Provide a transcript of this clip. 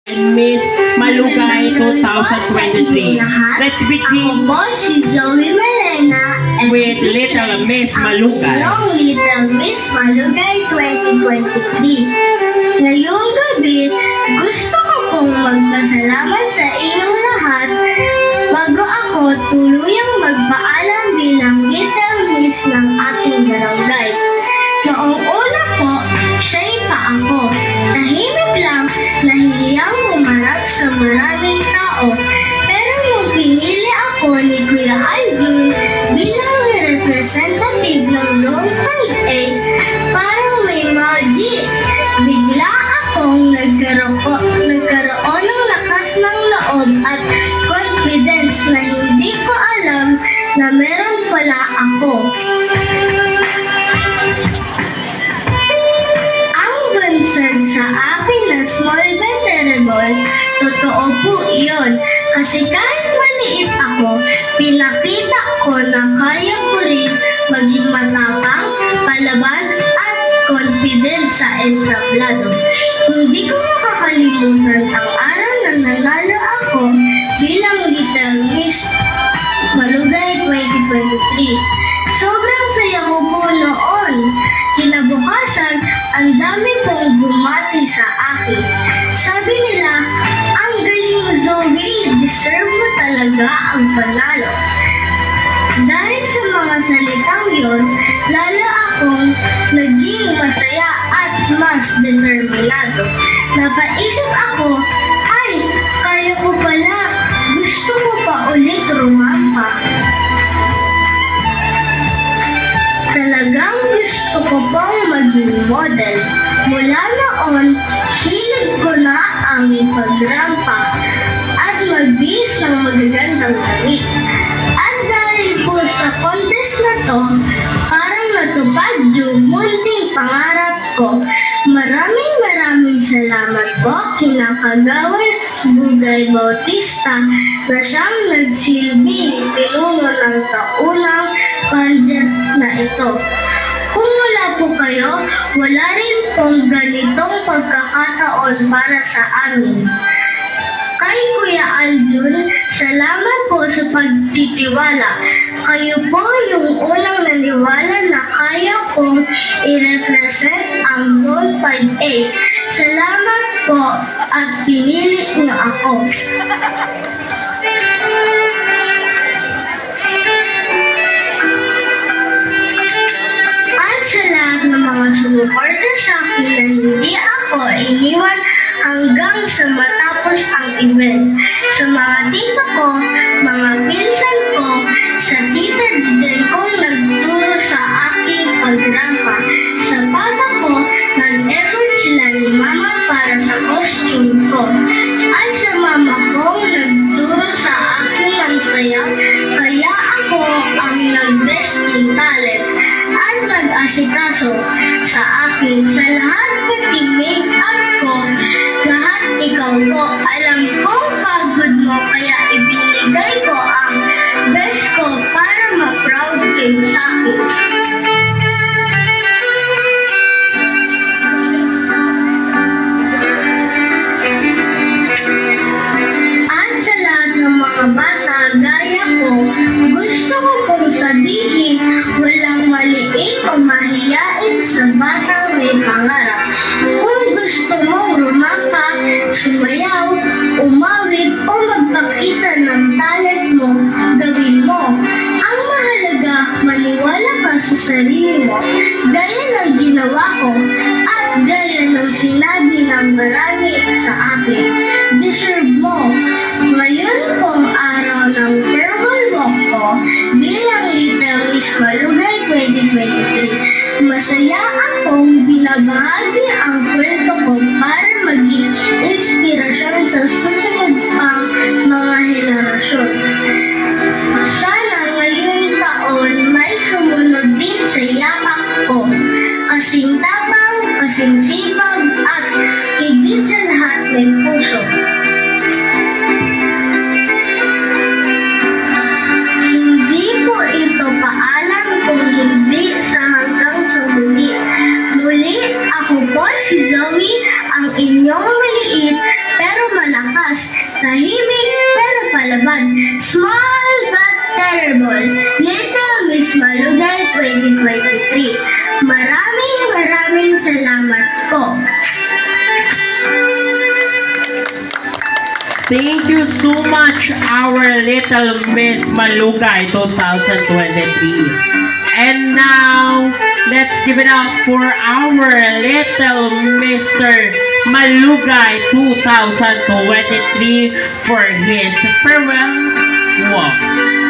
and Miss Malugay 2023. Let's begin Ako po si Zoe Malena and with Little Miss Malugay. Ang Little Miss Malugay 2023. Ngayong gabi, gusto ko pong magpasalamat sa inyong lahat bago ako tuluyang magpaalam bilang Little Miss ng ating barangay. Noong una po, siya'y pa ako. Tahimik lang, nahihiyang humarap sa maraming tao. Pero nung pinili ako ni Kuya Aljun bilang representative ng Zone 5A, parang may magic. Bigla akong nagkaroon ng lakas ng loob at confidence na hindi ko alam na meron pala ako. Sa akin na small but terrible, totoo po iyon. Kasi kahit maliit ako, pinakita ko na kaya ko rin maging matapang, palaban at confident sa entablado. Hindi ko makakalimutan ang araw na nanalo ako bilang Little Miss Malugay 2023. Sobrang saya ko po noon. Kinabukasan, ang dami pong bumati sa akin. Sabi nila, ang galing mo Zoe, deserve mo talaga ang panalo. Dahil sa mga salitang yon, lalo akong naging masaya at mas determinado. Napaisip ako, ay, kaya ko pala, gusto ko pa ulit rumampa. Talagang gusto ko pong maging model. Mula noon, hilig ko na ang pagrampa at magbihis ng magagandang damit. At dahil po sa contest na to, parang natupad yung munting pangarap ko. Maraming salamat po kina Kagawad Bugay Bautista na siyang nagsilbing pinuno ng taunang pageant na ito. Kung wala po kayo, wala rin pong ganitong pagkakataon para sa amin. Kay Kuya Aljun, salamat po sa pagtitiwala. Kayo po yung unang naniwala na kaya kong i-represent ang Zone 5A. Salamat po at pinili niyo ako. At sa lahat ng mga sumuporta sa akin na hindi ako iniwan hanggang sa matapos ang event. Sa mga tita ko, mga pinsan ko, sa tita Didel ko nagturo sa aking pagrampa. Sa papa ko, nag-effort sila ni mama para sa costume ko. At sa mama ko, nagturo sa akin ng sayaw, kaya ako ang nag-best in talent at nag-asikaso sa akin. Sa lahat pati make-up ko, lahat ikaw po. Alam kong pagod mo, kaya ibinigay ko ang best ko para ma-proud kayo sa akin. At sa lahat ng mga bata gaya ko, gusto ko pong sabihin, walang maliit o mahiyain sa batang may pangarap. Kung gusto mong rumampa, sumayaw, umawit o magpakita ng talent mo, gawin mo. Ang mahalaga, maniwala ka sa sarili mo, gaya ng ginawa ko at gaya ng sinabi ng marami sa akin. Deserve mo. Ngayon pong araw ng farewell walk ko bilang Little Miss Malugay 2023. Masaya akong binabahagi ang kwento ko para maging inspirasyon sa susunod pang mga henerasyon. Sana ngayong taon may sumunod din sa yapak ko. Kasing tapang, kasing sipag at higit sa lahat may puso. Hindi po ito paalam kung hindi sa hanggang sa muli. Muli, ako po si Zoe, ang inyong maliit pero Small but Terrible, Little Miss Malugay 2023. Maraming salamat po. Thank you so much, our Little Miss Malugay 2023. And now, let's give it up for our Little Mr. Malugay 2023 for his farewell walk.